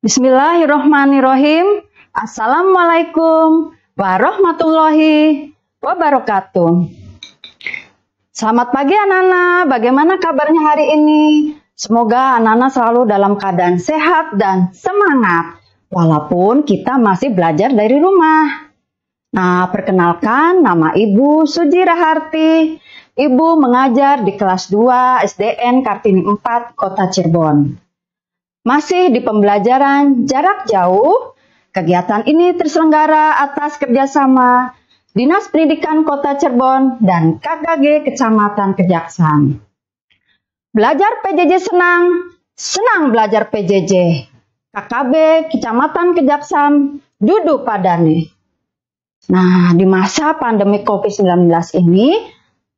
Bismillahirrohmanirrohim. Assalamualaikum warahmatullahi wabarakatuh. Selamat pagi anak-anak, bagaimana kabarnya hari ini? Semoga anak-anak selalu dalam keadaan sehat dan semangat, walaupun kita masih belajar dari rumah. Nah, perkenalkan, nama Ibu Suji Raharti. Ibu mengajar di kelas 2 SDN Kartini 4, Kota Cirebon. Masih di pembelajaran jarak jauh, kegiatan ini terselenggara atas kerjasama Dinas Pendidikan Kota Cirebon dan KKG Kecamatan Kejaksan. Belajar PJJ senang, senang belajar PJJ. KKB Kecamatan Kejaksan duduk padane. Nah, di masa pandemi COVID-19 ini,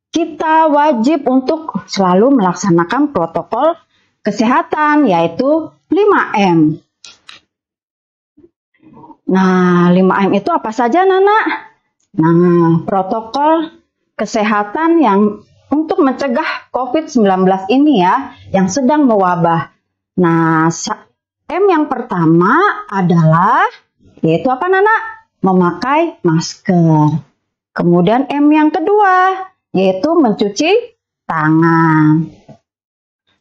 kita wajib untuk selalu melaksanakan protokol kesehatan, yaitu 5M. Nah, 5M itu apa saja, Nana? Nah, protokol kesehatan yang untuk mencegah COVID-19 ini ya, yang sedang mewabah. Nah, M yang pertama adalah, yaitu apa, Nana? Memakai masker. Kemudian M yang kedua, yaitu mencuci tangan.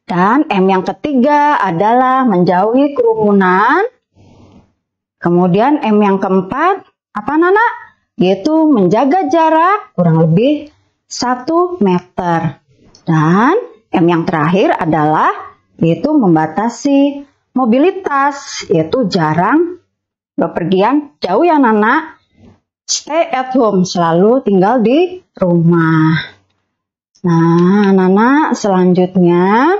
Dan M yang ketiga adalah menjauhi kerumunan. Kemudian M yang keempat, apa Nana? Yaitu menjaga jarak kurang lebih 1 meter. Dan M yang terakhir adalah yaitu membatasi mobilitas, yaitu jarang bepergian jauh ya Nana. Stay at home, selalu tinggal di rumah. Nah, Nana selanjutnya.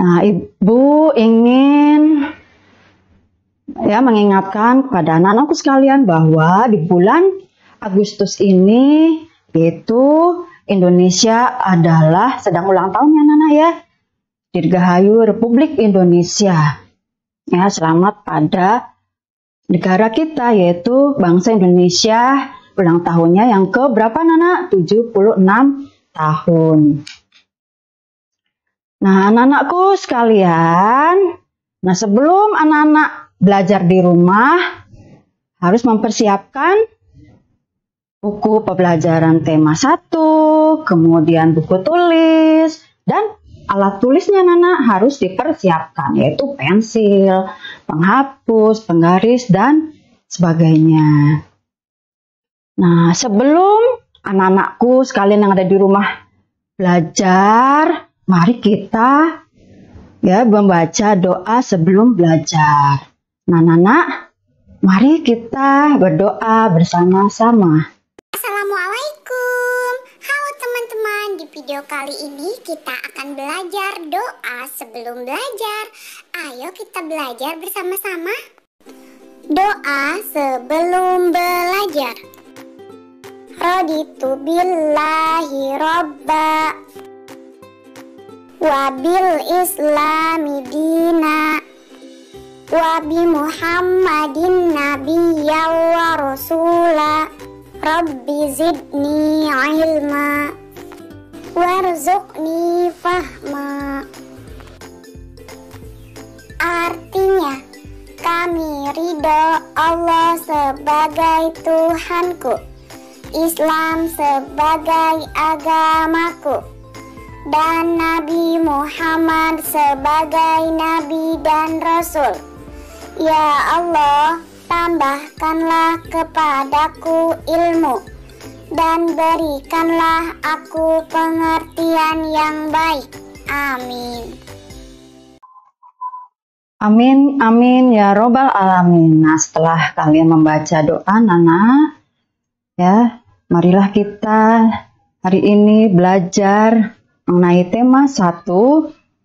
Nah, Ibu ingin mengingatkan kepada anak-anakku sekalian bahwa di bulan Agustus ini yaitu Indonesia adalah sedang ulang tahunnya Nana ya. Dirgahayu Republik Indonesia. Ya, selamat pada negara kita yaitu bangsa Indonesia, ulang tahunnya yang ke berapa Nana? 76 tahun. Nah, anak-anakku sekalian, nah sebelum anak-anak belajar di rumah, harus mempersiapkan buku pembelajaran tema 1, kemudian buku tulis, dan alat tulisnya Nana harus dipersiapkan, yaitu pensil, penghapus, penggaris, dan sebagainya. Nah, sebelum anak-anakku sekalian yang ada di rumah belajar, mari kita membaca doa sebelum belajar. Nah, Nana, mari kita berdoa bersama-sama. Assalamualaikum. Halo teman-teman, di video kali ini kita akan belajar doa sebelum belajar. Ayo kita belajar bersama-sama. Doa sebelum belajar. Raditu billahi robba wabil islami dina wabi muhammadin nabiyya wa rasula rabbi zidni ilma warzuqni fahma. Artinya, kami ridho Allah sebagai Tuhanku, Islam sebagai agamaku, dan Nabi Muhammad sebagai Nabi dan Rasul. Ya Allah, tambahkanlah kepadaku ilmu dan berikanlah aku pengertian yang baik. Amin. Amin, amin ya robbal alamin. Nah, setelah kalian membaca doa Nana, ya, marilah kita hari ini belajar mengenai tema 1,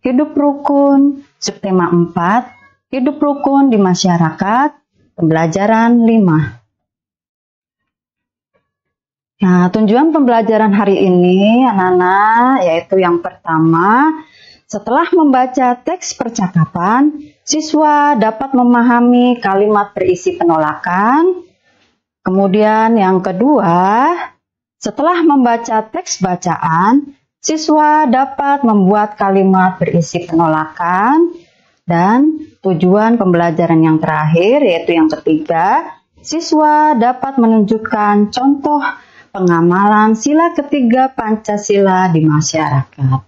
hidup rukun, subtema 4, hidup rukun di masyarakat, pembelajaran 5. Nah, tujuan pembelajaran hari ini anak-anak yaitu yang pertama, setelah membaca teks percakapan, siswa dapat memahami kalimat berisi penolakan. Kemudian yang kedua, setelah membaca teks bacaan, siswa dapat membuat kalimat berisi penolakan. Dan tujuan pembelajaran yang terakhir, yaitu yang ketiga, siswa dapat menunjukkan contoh pengamalan sila ketiga Pancasila di masyarakat.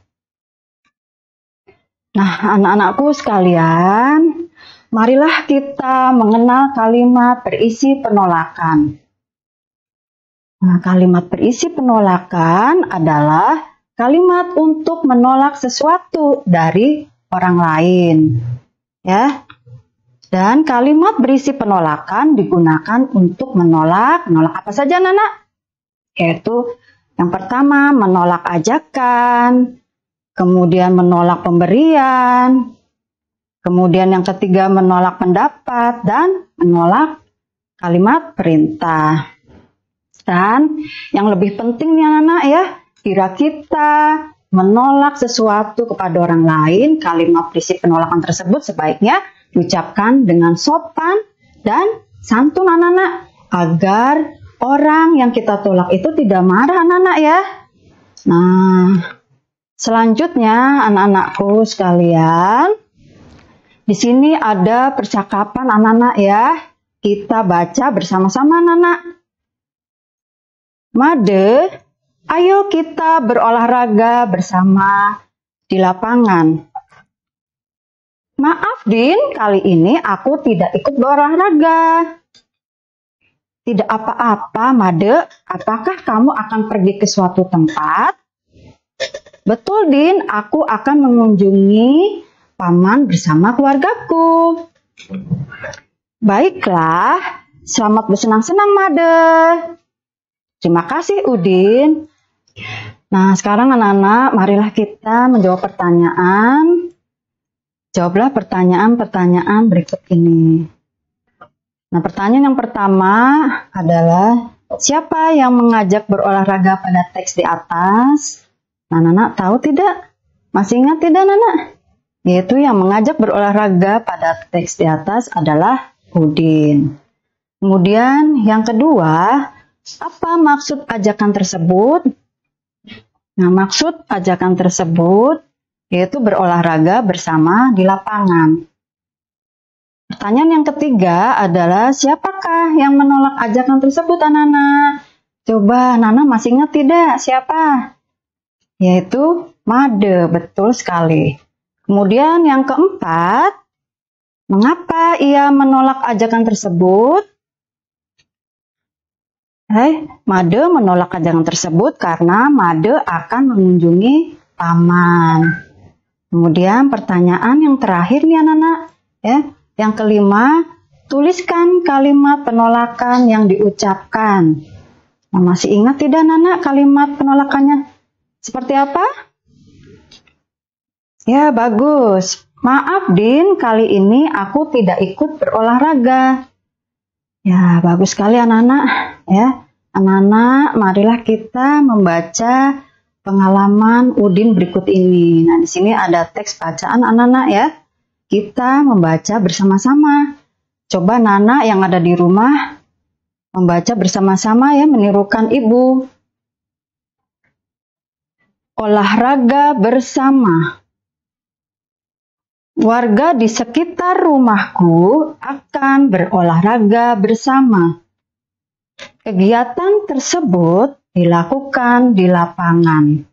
Nah, anak-anakku sekalian, marilah kita mengenal kalimat berisi penolakan. Nah, kalimat berisi penolakan adalah kalimat untuk menolak sesuatu dari orang lain. Ya. Dan kalimat berisi penolakan digunakan untuk menolak apa saja, Nana? Yaitu yang pertama menolak ajakan, kemudian menolak pemberian, kemudian yang ketiga menolak pendapat, dan menolak kalimat perintah. Dan yang lebih pentingnya anak ya, kira kita menolak sesuatu kepada orang lain, kalimat berisi penolakan tersebut sebaiknya diucapkan dengan sopan dan santun anak-anak, agar orang yang kita tolak itu tidak marah anak-anak ya. Nah, selanjutnya anak-anakku sekalian, di sini ada percakapan anak-anak ya. Kita baca bersama-sama anak-anak. Made, ayo kita berolahraga bersama di lapangan. Maaf Din, kali ini aku tidak ikut berolahraga. Tidak apa-apa Made, apakah kamu akan pergi ke suatu tempat? Betul Din, aku akan mengunjungi paman bersama keluargaku. Baiklah, selamat bersenang-senang Made. Terima kasih Udin. Nah, sekarang anak-anak, marilah kita menjawab pertanyaan. Jawablah pertanyaan-pertanyaan berikut ini. Nah, pertanyaan yang pertama adalah, siapa yang mengajak berolahraga pada teks di atas? Nah, anak-anak tahu tidak? Masih ingat tidak, anak-anak? Yaitu yang mengajak berolahraga pada teks di atas adalah Udin. Kemudian yang kedua, apa maksud ajakan tersebut? Nah, maksud ajakan tersebut yaitu berolahraga bersama di lapangan. Pertanyaan yang ketiga adalah, siapakah yang menolak ajakan tersebut, anak-anak? Coba, Nana masih ingat tidak siapa? Yaitu Made, betul sekali. Kemudian yang keempat, mengapa ia menolak ajakan tersebut? Made menolak ajakan tersebut karena Made akan mengunjungi paman. Kemudian pertanyaan yang terakhir nih anak-anak, ya, yang kelima, tuliskan kalimat penolakan yang diucapkan. Nah, masih ingat tidak anak-anak kalimat penolakannya seperti apa? Ya, bagus. Maaf Din, kali ini aku tidak ikut berolahraga. Ya, bagus sekali anak-anak. Ya, anak-anak, marilah kita membaca pengalaman Udin berikut ini. Nah, di sini ada teks bacaan anak-anak ya. Kita membaca bersama-sama. Coba Nana yang ada di rumah membaca bersama-sama ya, menirukan ibu. Olahraga bersama. Warga di sekitar rumahku akan berolahraga bersama. Kegiatan tersebut dilakukan di lapangan.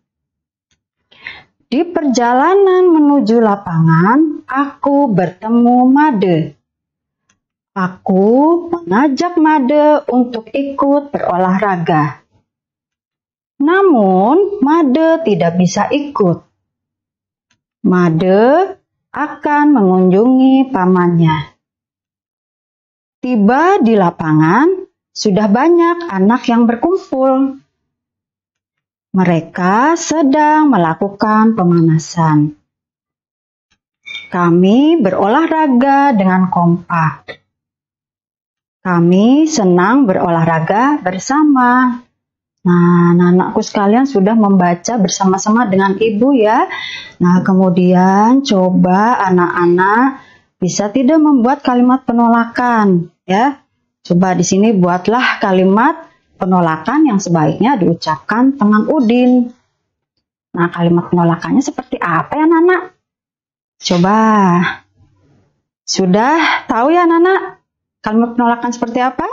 Di perjalanan menuju lapangan, aku bertemu Made. Aku mengajak Made untuk ikut berolahraga. Namun, Made tidak bisa ikut. Made akan mengunjungi pamannya. Tiba di lapangan, sudah banyak anak yang berkumpul. Mereka sedang melakukan pemanasan. Kami berolahraga dengan kompak. Kami senang berolahraga bersama. Nah, anak-anakku sekalian sudah membaca bersama-sama dengan ibu ya. Nah, kemudian coba anak-anak bisa tidak membuat kalimat penolakan ya. Coba di sini buatlah kalimat penolakan yang sebaiknya diucapkan teman Udin. Nah, kalimat penolakannya seperti apa ya, Nana? Coba. Sudah tahu ya, Nana? Kalimat penolakan seperti apa?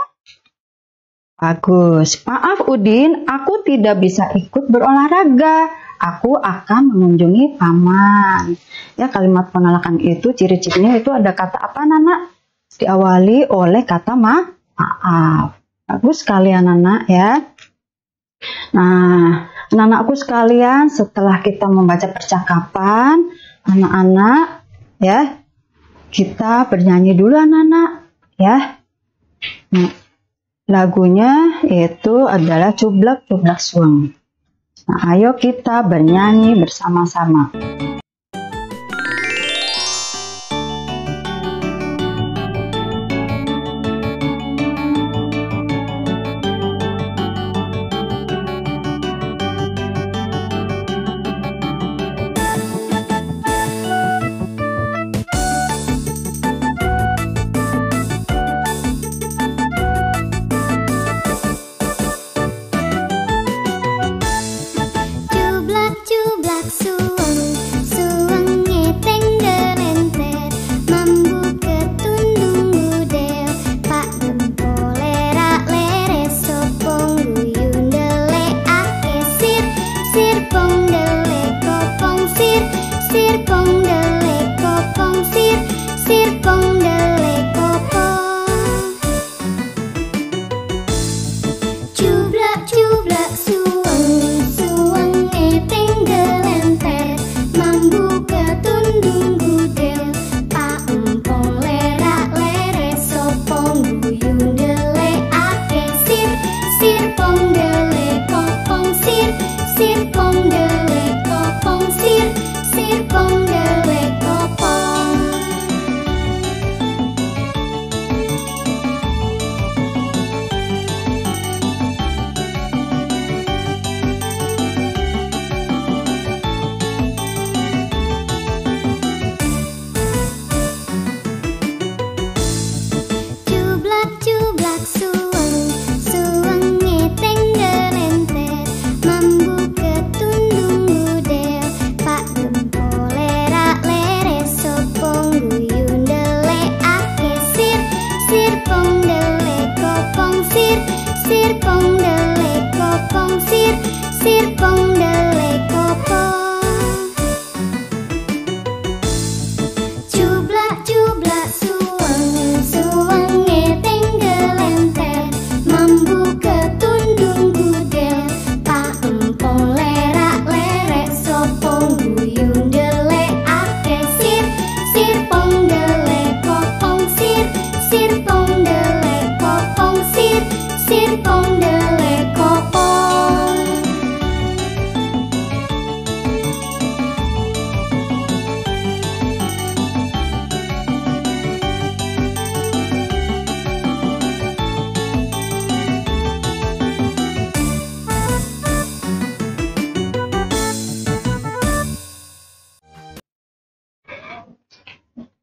Bagus. Maaf, Udin, aku tidak bisa ikut berolahraga. Aku akan mengunjungi paman. Ya, kalimat penolakan itu ciri-cirinya itu ada kata apa, Nana? Diawali oleh kata maaf. Bagus sekali ya, Nana ya. Nah, anak-anakku sekalian, setelah kita membaca percakapan, anak-anak ya, kita bernyanyi dulu anak-anak ya. Nah, lagunya itu adalah Cublak Cublak Suang. Nah, ayo kita bernyanyi bersama-sama.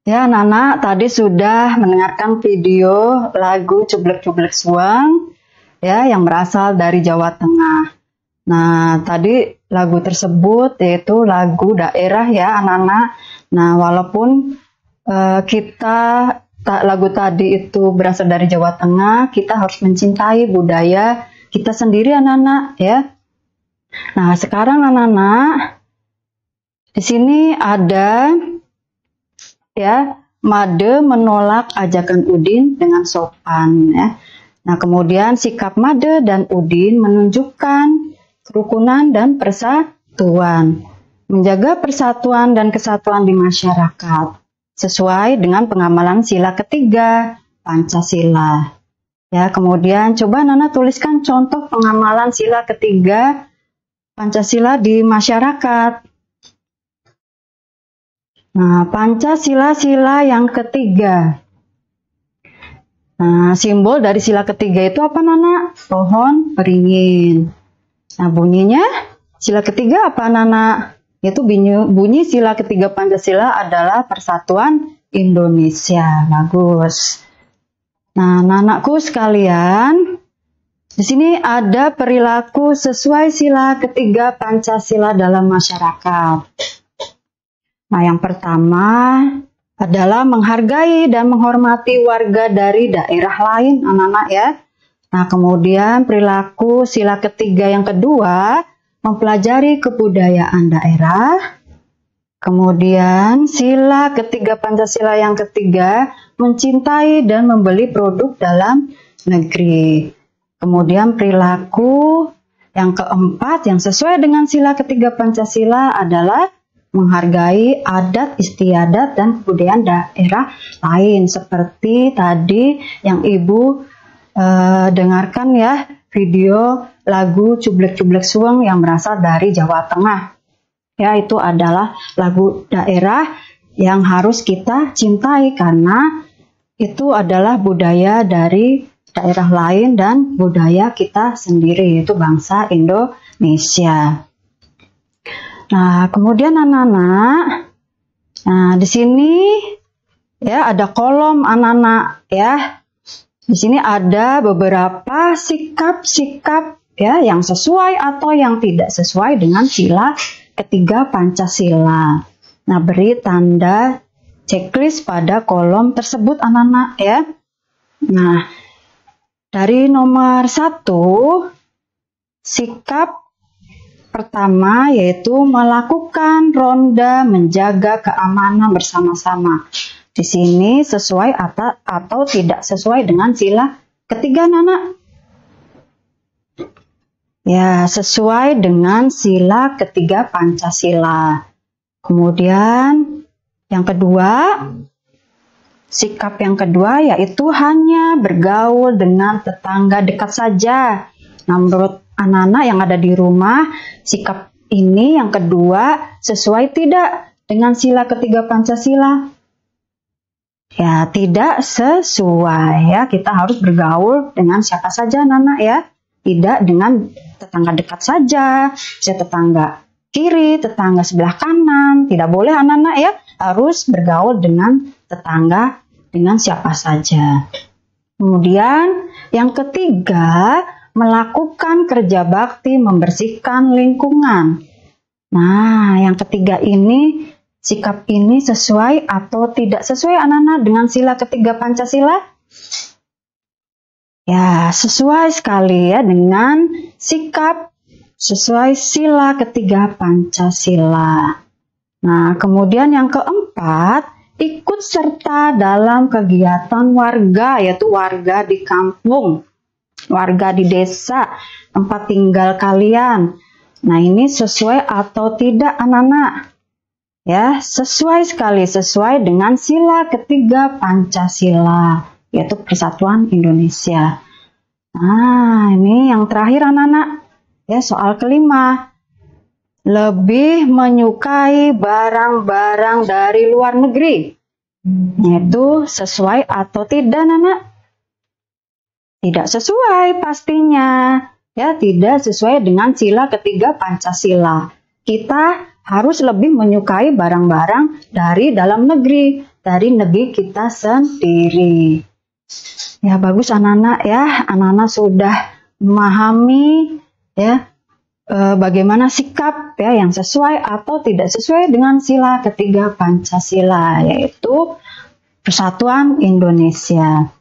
Ya, Nana tadi sudah mendengarkan video lagu Cublek Cublek Suang ya yang berasal dari Jawa Tengah. Nah, tadi lagu tersebut yaitu lagu daerah ya, anak-anak. Nah, walaupun lagu tadi itu berasal dari Jawa Tengah, kita harus mencintai budaya kita sendiri anak-anak ya. Nah, sekarang anak-anak di sini ada ya, Made menolak ajakan Udin dengan sopan ya. Nah, kemudian sikap Made dan Udin menunjukkan kerukunan dan persatuan, menjaga persatuan dan kesatuan di masyarakat sesuai dengan pengamalan sila ketiga Pancasila. Ya, kemudian coba Nana tuliskan contoh pengamalan sila ketiga Pancasila di masyarakat. Nah, Pancasila yang ketiga. Nah, simbol dari sila ketiga itu apa, Nana? Pohon beringin. Nah, bunyinya sila ketiga apa, Nana? Itu bunyi sila ketiga Pancasila adalah Persatuan Indonesia. Bagus. Nah, anakku sekalian, Di sini ada perilaku sesuai sila ketiga Pancasila dalam masyarakat. Nah, yang pertama adalah menghargai dan menghormati warga dari daerah lain, anak-anak ya. Nah, kemudian perilaku sila ketiga yang kedua, mempelajari kebudayaan daerah. Kemudian sila ketiga Pancasila yang ketiga, mencintai dan membeli produk dalam negeri. Kemudian perilaku yang keempat yang sesuai dengan sila ketiga Pancasila adalah menghargai adat istiadat dan kebudayaan daerah lain. Seperti tadi yang Ibu dengarkan ya, video lagu Cublek-Cublek Suweng yang berasal dari Jawa Tengah. Ya, itu adalah lagu daerah yang harus kita cintai karena itu adalah budaya dari daerah lain dan budaya kita sendiri, yaitu bangsa Indonesia. Nah, kemudian anak-anak, nah di sini ya ada kolom anak-anak ya. Di sini ada beberapa sikap-sikap ya yang sesuai atau yang tidak sesuai dengan sila ketiga Pancasila. Nah, beri tanda checklist pada kolom tersebut anak-anak ya. Nah, dari nomor 1, sikap pertama yaitu melakukan ronda menjaga keamanan bersama-sama. Di sini sesuai atau tidak sesuai dengan sila ketiga, anak-anak? Ya, sesuai dengan sila ketiga Pancasila. Kemudian yang kedua, sikap yang kedua yaitu hanya bergaul dengan tetangga dekat saja. Nah, menurut anak-anak yang ada di rumah, sikap ini yang kedua sesuai tidak dengan sila ketiga Pancasila? Ya, tidak sesuai ya. Kita harus bergaul dengan siapa saja anak-anak ya. Tidak dengan tetangga dekat saja, tetangga kiri, tetangga sebelah kanan. Tidak boleh anak-anak ya. Harus bergaul dengan tetangga dengan siapa saja. Kemudian yang ketiga, melakukan kerja bakti membersihkan lingkungan. Nah, yang ketiga ini, sikap ini sesuai atau tidak sesuai anak-anak dengan sila ketiga Pancasila? Ya, sesuai sekali ya dengan sikap sesuai sila ketiga Pancasila. Nah, kemudian yang keempat, ikut serta dalam kegiatan warga, yaitu warga di kampung, warga di desa, tempat tinggal kalian. Nah, ini sesuai atau tidak anak-anak? Ya, sesuai sekali, sesuai dengan sila ketiga Pancasila, yaitu Persatuan Indonesia. Nah, ini yang terakhir anak-anak. Ya, soal kelima. Lebih menyukai barang-barang dari luar negeri. Yaitu sesuai atau tidak, anak? Tidak sesuai pastinya. Ya, tidak sesuai dengan sila ketiga Pancasila. Kita harus lebih menyukai barang-barang dari dalam negeri, dari negeri kita sendiri. Ya, bagus anak-anak ya. Anak-anak sudah memahami ya bagaimana sikap ya yang sesuai atau tidak sesuai dengan sila ketiga Pancasila, yaitu Persatuan Indonesia.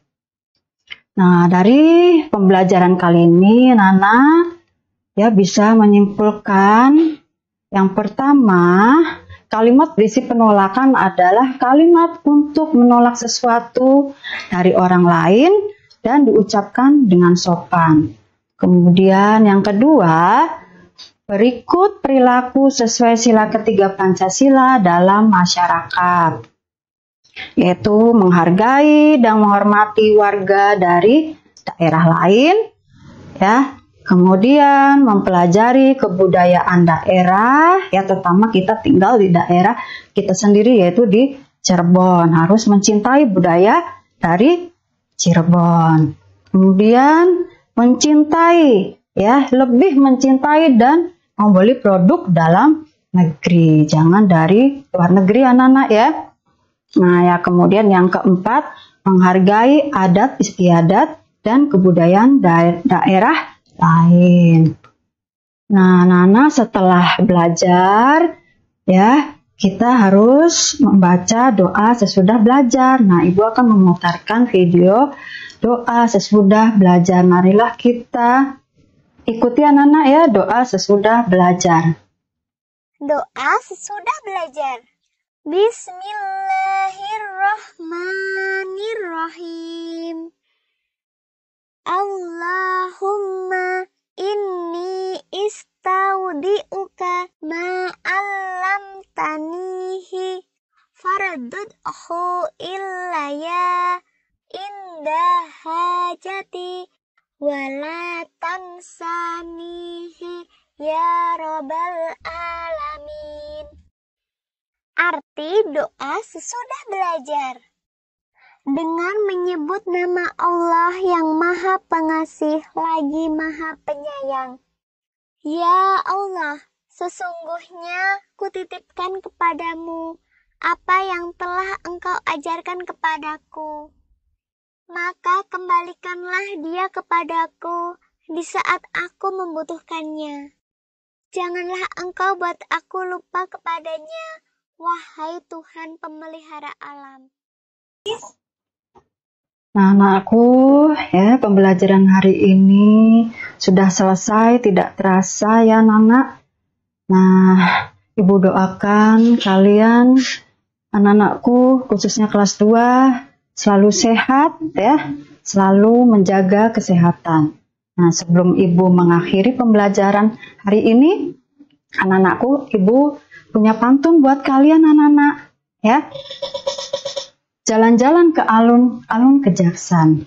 Nah, dari pembelajaran kali ini anak-anak ya bisa menyimpulkan yang pertama, kalimat berisi penolakan adalah kalimat untuk menolak sesuatu dari orang lain dan diucapkan dengan sopan. Kemudian yang kedua, berikut perilaku sesuai sila ketiga Pancasila dalam masyarakat, yaitu menghargai dan menghormati warga dari daerah lain, ya. Kemudian mempelajari kebudayaan daerah, ya terutama kita tinggal di daerah kita sendiri yaitu di Cirebon, harus mencintai budaya dari Cirebon. Kemudian mencintai, ya lebih mencintai dan membeli produk dalam negeri, jangan dari luar negeri anak-anak ya. Nah ya, kemudian yang keempat, menghargai adat istiadat dan kebudayaan daerah lain. Nah, anak-anak setelah belajar, ya, kita harus membaca doa sesudah belajar. Nah, Ibu akan memutarkan video doa sesudah belajar. Marilah kita ikuti anak-anak ya, doa sesudah belajar. Doa sesudah belajar. Bismillahirrahmanirrahim. Allahumma inni istaudi'uka ma'allamtanihi fardudhu illaya inda hajati wala tansanihi ya rabbal alamin. Arti doa sesudah belajar. Dengan menyebut nama Allah yang Maha Pengasih lagi Maha Penyayang. Ya Allah, sesungguhnya kutitipkan kepadamu apa yang telah Engkau ajarkan kepadaku. Maka kembalikanlah dia kepadaku di saat aku membutuhkannya. Janganlah Engkau buat aku lupa kepadanya, wahai Tuhan pemelihara alam. Nah, anakku, ya, pembelajaran hari ini sudah selesai, tidak terasa ya, anak. Nah, Ibu doakan kalian, anak-anakku, khususnya kelas 2, selalu sehat, ya, selalu menjaga kesehatan. Nah, sebelum Ibu mengakhiri pembelajaran hari ini, anak-anakku, Ibu punya pantun buat kalian, anak-anak, ya. Jalan-jalan ke alun-alun Kejaksan.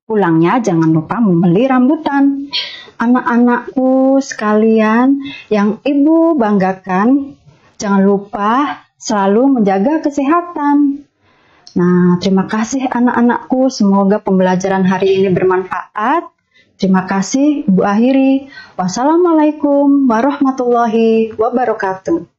Pulangnya jangan lupa membeli rambutan. Anak-anakku sekalian yang Ibu banggakan, jangan lupa selalu menjaga kesehatan. Nah, terima kasih anak-anakku. Semoga pembelajaran hari ini bermanfaat. Terima kasih, Ibu akhiri. Wassalamualaikum warahmatullahi wabarakatuh.